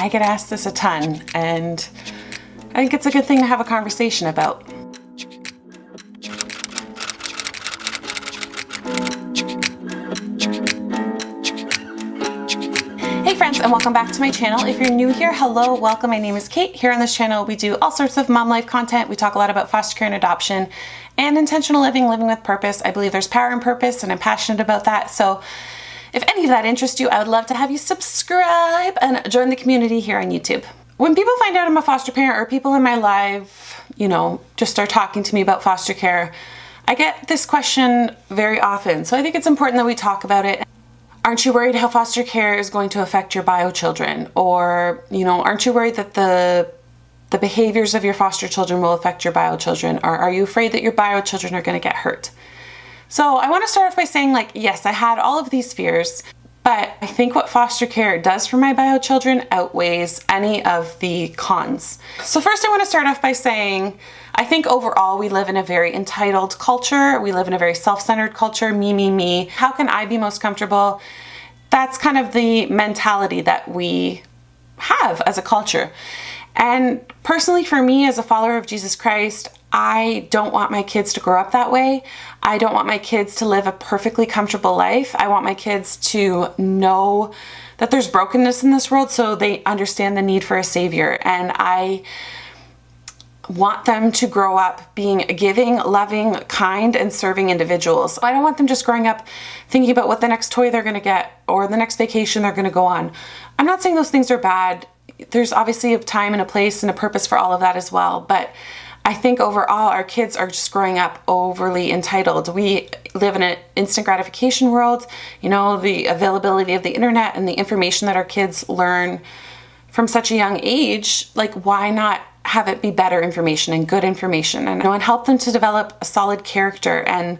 I get asked this a ton, and I think it's a good thing to have a conversation about. Hey friends, and welcome back to my channel. If you're new here, hello, welcome. My name is Kate. Here on this channel, we do all sorts of mom life content. We talk a lot about foster care and adoption and intentional living, living with purpose. I believe there's power in purpose, and I'm passionate about that. So if any of that interests you, I would love to have you subscribe and join the community here on YouTube. When people find out I'm a foster parent, or people in my life, just start talking to me about foster care, I get this question very often. So I think it's important that we talk about it. Aren't you worried how foster care is going to affect your bio children? Or, aren't you worried that the behaviors of your foster children will affect your bio children? Or are you afraid that your bio children are going to get hurt? So I want to start off by saying, yes, I had all of these fears, but I think what foster care does for my bio children outweighs any of the cons. So first I want to start off by saying, I think overall we live in a very entitled culture. We live in a very self-centered culture, me, me, me. How can I be most comfortable? That's kind of the mentality that we have as a culture. And personally, for me, as a follower of Jesus Christ, I don't want my kids to grow up that way. I don't want my kids to live a perfectly comfortable life. I want my kids to know that there's brokenness in this world so they understand the need for a savior. And I want them to grow up being giving, loving, kind, and serving individuals. I don't want them just growing up thinking about what the next toy they're going to get or the next vacation they're going to go on. I'm not saying those things are bad. There's obviously a time and a place and a purpose for all of that as well. But I think overall our kids are just growing up overly entitled. We live in an instant gratification world. The availability of the internet and the information that our kids learn from such a young age, why not have it be better information and good information, and help them to develop a solid character and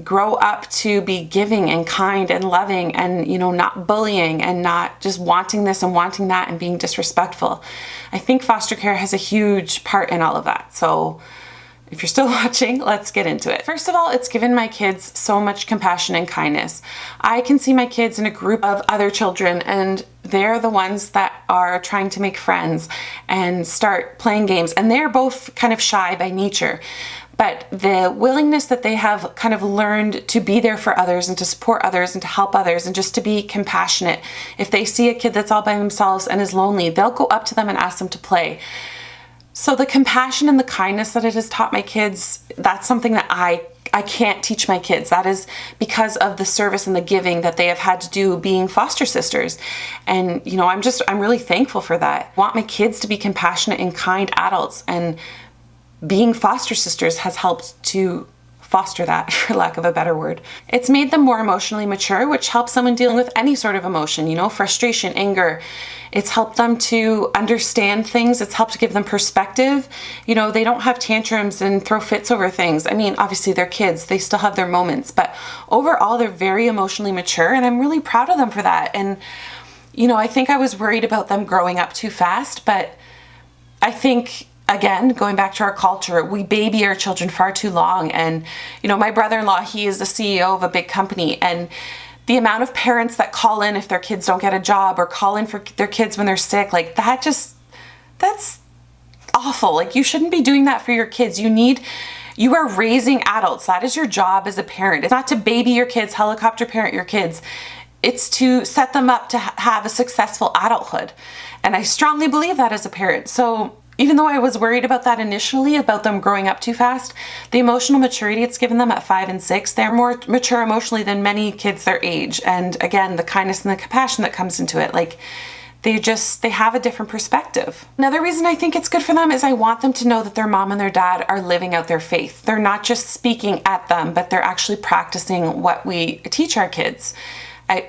grow up to be giving and kind and loving and, not bullying and not just wanting this and wanting that and being disrespectful. I think foster care has a huge part in all of that. So if you're still watching, let's get into it. First of all, it's given my kids so much compassion and kindness. I can see my kids in a group of other children, and they're the ones that are trying to make friends and start playing games. And they're both kind of shy by nature. But the willingness that they have kind of learned to be there for others and to support others and to help others and just to be compassionate. If they see a kid that's all by themselves and is lonely, they'll go up to them and ask them to play. So the compassion and the kindness that it has taught my kids, that's something that I can't teach my kids. That is because of the service and the giving that they have had to do being foster sisters. And, I'm really thankful for that. I want my kids to be compassionate and kind adults, and being foster sisters has helped to foster that, for lack of a better word. It's made them more emotionally mature, which helps someone dealing with any sort of emotion, frustration, anger. It's helped them to understand things. It's helped to give them perspective. They don't have tantrums and throw fits over things. I mean, obviously they're kids. They still have their moments, but overall they're very emotionally mature, and I'm really proud of them for that. And, I think I was worried about them growing up too fast, but I think, again, going back to our culture, we baby our children far too long. And, my brother-in-law, he is the CEO of a big company, and the amount of parents that call in if their kids don't get a job or call in for their kids when they're sick, that's awful. You shouldn't be doing that for your kids. You are raising adults. That is your job as a parent. It's not to baby your kids, helicopter parent your kids. It's to set them up to have a successful adulthood. And I strongly believe that as a parent. So even though I was worried about that initially, about them growing up too fast, the emotional maturity it's given them at 5 and 6, they're more mature emotionally than many kids their age. And again, the kindness and the compassion that comes into it, they have a different perspective. Another reason I think it's good for them is I want them to know that their mom and their dad are living out their faith. They're not just speaking at them, but they're actually practicing what we teach our kids.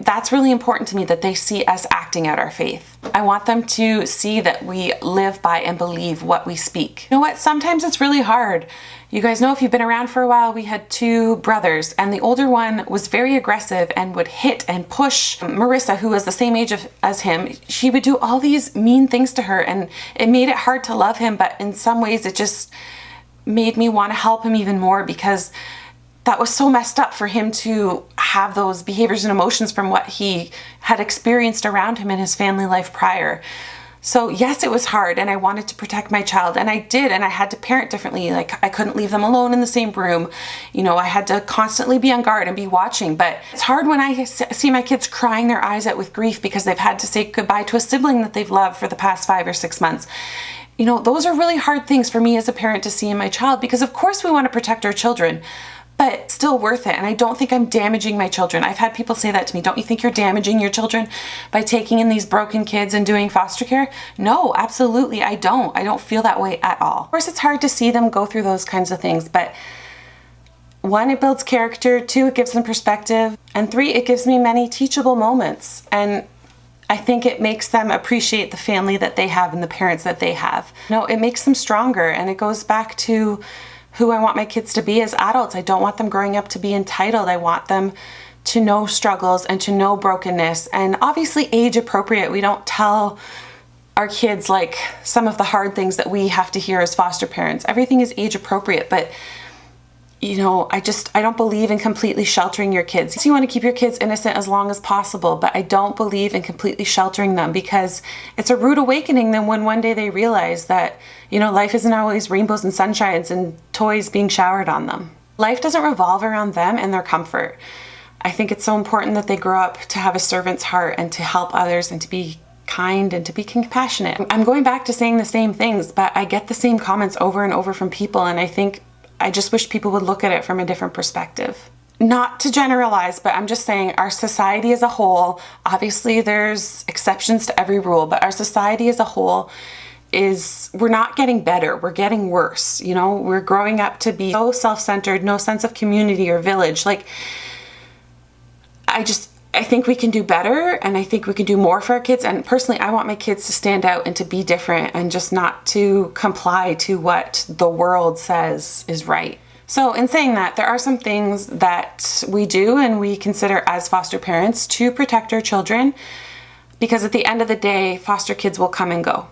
That's really important to me, that they see us acting out our faith. I want them to see that we live by and believe what we speak. You know what? Sometimes it's really hard. You guys know, if you've been around for a while, we had 2 brothers, and the older one was very aggressive and would hit and push Marissa, who was the same age as him. She would do all these mean things to her, and it made it hard to love him, but in some ways it just made me want to help him even more, because that was so messed up for him to have those behaviors and emotions from what he had experienced around him in his family life prior. So yes, it was hard and I wanted to protect my child, and I did, and I had to parent differently. Like, I couldn't leave them alone in the same room. You know, I had to constantly be on guard and be watching. But it's hard when I see my kids crying their eyes out with grief because they've had to say goodbye to a sibling that they've loved for the past 5 or 6 months. You know, those are really hard things for me as a parent to see in my child, because of course we want to protect our children, but still worth it. And I don't think I'm damaging my children. I've had people say that to me. Don't you think you're damaging your children by taking in these broken kids and doing foster care? No, absolutely, I don't. I don't feel that way at all. Of course, it's hard to see them go through those kinds of things, but 1, it builds character, 2, it gives them perspective, and 3, it gives me many teachable moments. And I think it makes them appreciate the family that they have and the parents that they have. No, it makes them stronger, and it goes back to who I want my kids to be as adults. I don't want them growing up to be entitled. I want them to know struggles and to know brokenness, and obviously age appropriate. We don't tell our kids like some of the hard things that we have to hear as foster parents. Everything is age appropriate, but you know, I don't believe in completely sheltering your kids. So you want to keep your kids innocent as long as possible, but I don't believe in completely sheltering them, because it's a rude awakening then when one day they realize that, you know, life isn't always rainbows and sunshines and toys being showered on them. Life doesn't revolve around them and their comfort. I think it's so important that they grow up to have a servant's heart and to help others and to be kind and to be compassionate. I'm going back to saying the same things, but I get the same comments over and over from people, and I just wish people would look at it from a different perspective. Not to generalize, but I'm just saying our society as a whole, obviously there's exceptions to every rule, but our society as a whole we're not getting better, we're getting worse. You know, we're growing up to be so self-centered, no sense of community or village. Like, I think we can do better, and I think we can do more for our kids. And personally, I want my kids to stand out and to be different and just not to comply to what the world says is right. So in saying that, there are some things that we do and we consider as foster parents to protect our children, because at the end of the day, foster kids will come and go.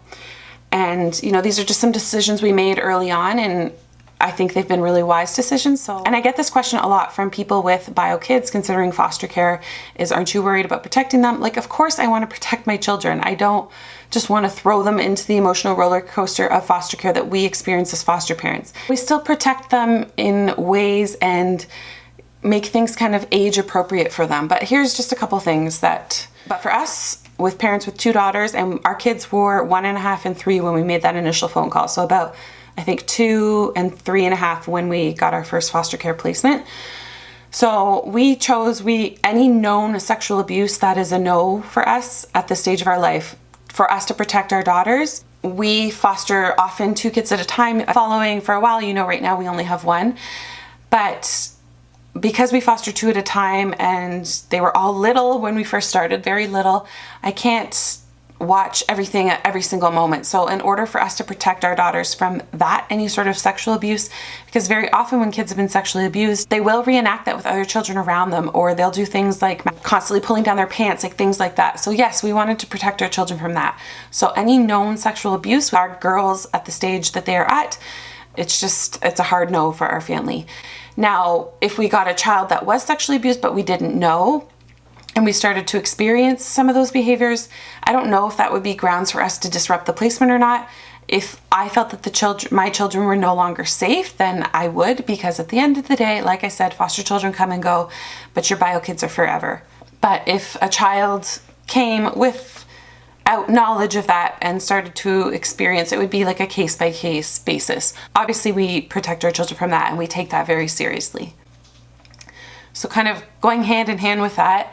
And, you know, these are just some decisions we made early on, and I think they've been really wise decisions. And I get this question a lot from people with bio kids considering foster care is, aren't you worried about protecting them? Like, of course I want to protect my children. I don't just want to throw them into the emotional roller coaster of foster care that we experience as foster parents. We still protect them in ways and make things kind of age appropriate for them. But here's just a couple things but for us, with parents with 2 daughters, and our kids were 1.5 and 3 when we made that initial phone call. So about, I think, 2 and 3.5 when we got our first foster care placement. So we chose, any known sexual abuse, that is a no for us at this stage of our life. For us to protect our daughters, we foster often 2 kids at a time. Following for a while, you know, right now we only have 1. But because we foster 2 at a time and they were all little when we first started, very little, I can't watch everything at every single moment. So in order for us to protect our daughters from that, any sort of sexual abuse, because very often when kids have been sexually abused, they will reenact that with other children around them, or they'll do things like constantly pulling down their pants, like things like that. So yes, we wanted to protect our children from that. So any known sexual abuse, our girls at the stage that they are at, it's a hard no for our family. Now, if we got a child that was sexually abused but we didn't know, and we started to experience some of those behaviors, I don't know if that would be grounds for us to disrupt the placement or not. If I felt that my children were no longer safe, then I would, because at the end of the day, like I said, foster children come and go, but your bio kids are forever. But if a child came without knowledge of that and started to experience, it would be like a case-by-case basis. Obviously, we protect our children from that, and we take that very seriously. So kind of going hand in hand with that,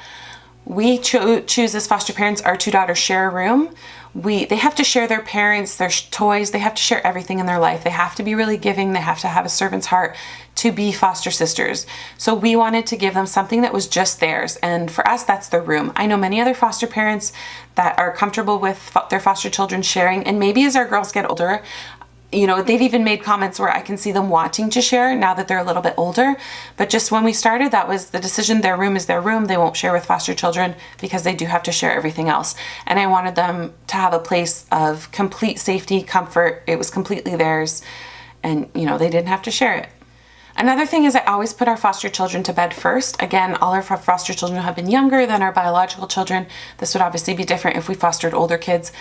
we choose as foster parents, our 2 daughters share a room. They have to share their parents, their toys, they have to share everything in their life. They have to be really giving, they have to have a servant's heart to be foster sisters. So we wanted to give them something that was just theirs, and for us, that's their room. I know many other foster parents that are comfortable with their foster children sharing, and maybe as our girls get older, you know, they've even made comments where I can see them wanting to share now that they're a little bit older. But just when we started, that was the decision. Their room is their room. They won't share with foster children because they do have to share everything else. And I wanted them to have a place of complete safety, comfort. It was completely theirs. And, you know, they didn't have to share it. Another thing is I always put our foster children to bed first. Again, all our foster children have been younger than our biological children. This would obviously be different if we fostered older kids.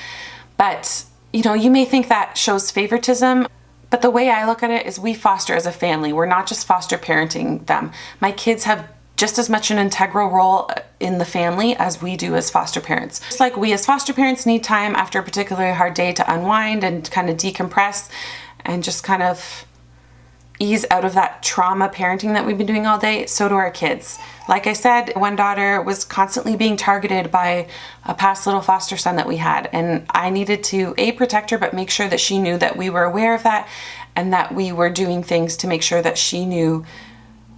But, you know, you may think that shows favoritism, but the way I look at it is we foster as a family. We're not just foster parenting them. My kids have just as much an integral role in the family as we do as foster parents. Just like we as foster parents need time after a particularly hard day to unwind and kind of decompress and just kind of ease out of that trauma parenting that we've been doing all day, so do our kids. Like I said, one daughter was constantly being targeted by a past little foster son that we had, and I needed to protect her, but make sure that she knew that we were aware of that and that we were doing things to make sure that she knew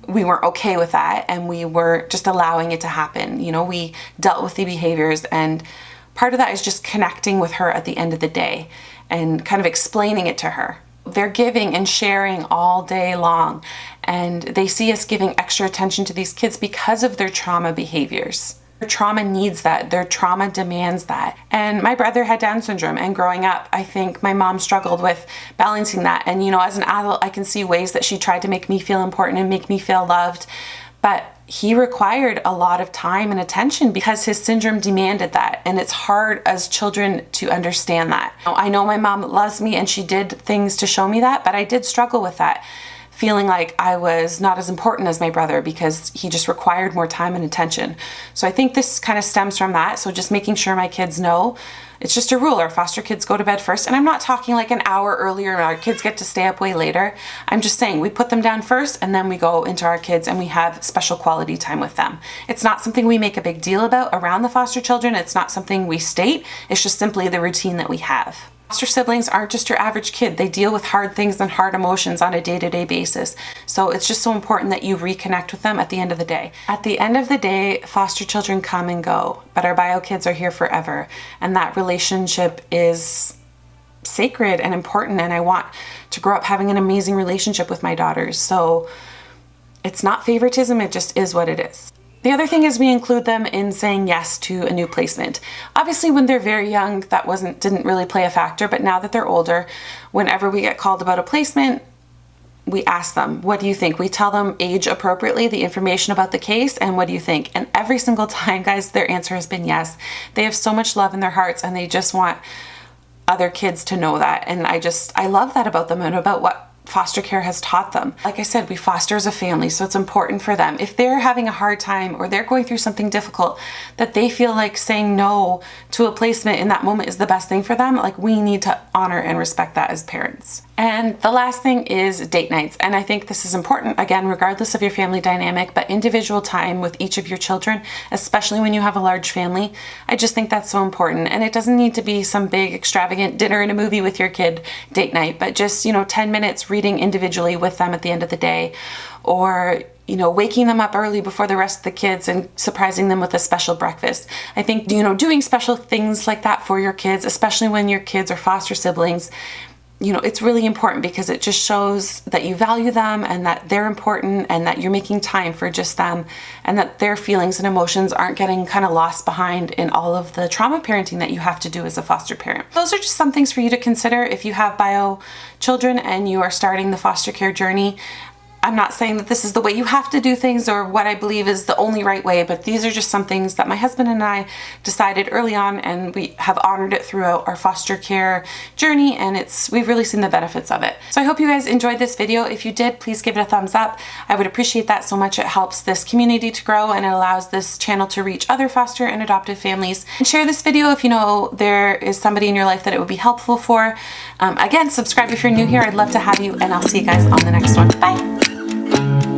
we weren't okay with that and we were just allowing it to happen. You know, we dealt with the behaviors, and part of that is just connecting with her at the end of the day and kind of explaining it to her. They're giving and sharing all day long, and they see us giving extra attention to these kids because of their trauma behaviors. Their trauma needs that. Their trauma demands that. And my brother had Down syndrome, and growing up, I think my mom struggled with balancing that. And, you know, as an adult, I can see ways that she tried to make me feel important and make me feel loved. But he required a lot of time and attention because his syndrome demanded that. And it's hard as children to understand that. I know my mom loves me and she did things to show me that, but I did struggle with that, feeling like I was not as important as my brother because he just required more time and attention. So I think this kind of stems from that. So just making sure my kids know it's just a rule. Our foster kids go to bed first. And I'm not talking like an hour earlier and our kids get to stay up way later. I'm just saying we put them down first and then we go into our kids and we have special quality time with them. It's not something we make a big deal about around the foster children. It's not something we state. It's just simply the routine that we have. Foster siblings aren't just your average kid. They deal with hard things and hard emotions on a day-to-day basis. So it's just so important that you reconnect with them at the end of the day. At the end of the day, foster children come and go, but our bio kids are here forever. And that relationship is sacred and important. And I want to grow up having an amazing relationship with my daughters. So it's not favoritism. It just is what it is. The other thing is we include them in saying yes to a new placement. Obviously, when they're very young, that didn't really play a factor, but now that they're older, whenever we get called about a placement, we ask them, what do you think? We tell them age appropriately, the information about the case, and what do you think? And every single time, guys, their answer has been yes. They have so much love in their hearts and they just want other kids to know that. And I love that about them and about what foster care has taught them. Like I said, we foster as a family, so it's important for them. If they're having a hard time or they're going through something difficult, that they feel like saying no to a placement in that moment is the best thing for them, like we need to honor and respect that as parents. And the last thing is date nights. And I think this is important, again, regardless of your family dynamic, but individual time with each of your children, especially when you have a large family. I just think that's so important. And it doesn't need to be some big extravagant dinner and a movie with your kid date night, but just, 10 minutes reading individually with them at the end of the day, or waking them up early before the rest of the kids and surprising them with a special breakfast. I think, doing special things like that for your kids, especially when your kids are foster siblings, it's really important because it just shows that you value them and that they're important and that you're making time for just them and that their feelings and emotions aren't getting kind of lost behind in all of the trauma parenting that you have to do as a foster parent. Those are just some things for you to consider if you have bio children and you are starting the foster care journey. I'm not saying that this is the way you have to do things or what I believe is the only right way, but these are just some things that my husband and I decided early on, and we have honored it throughout our foster care journey, and we've really seen the benefits of it. So I hope you guys enjoyed this video. If you did, please give it a thumbs up. I would appreciate that so much. It helps this community to grow and it allows this channel to reach other foster and adoptive families. And share this video if you know there is somebody in your life that it would be helpful for. Again, subscribe if you're new here. I'd love to have you, and I'll see you guys on the next one. Bye.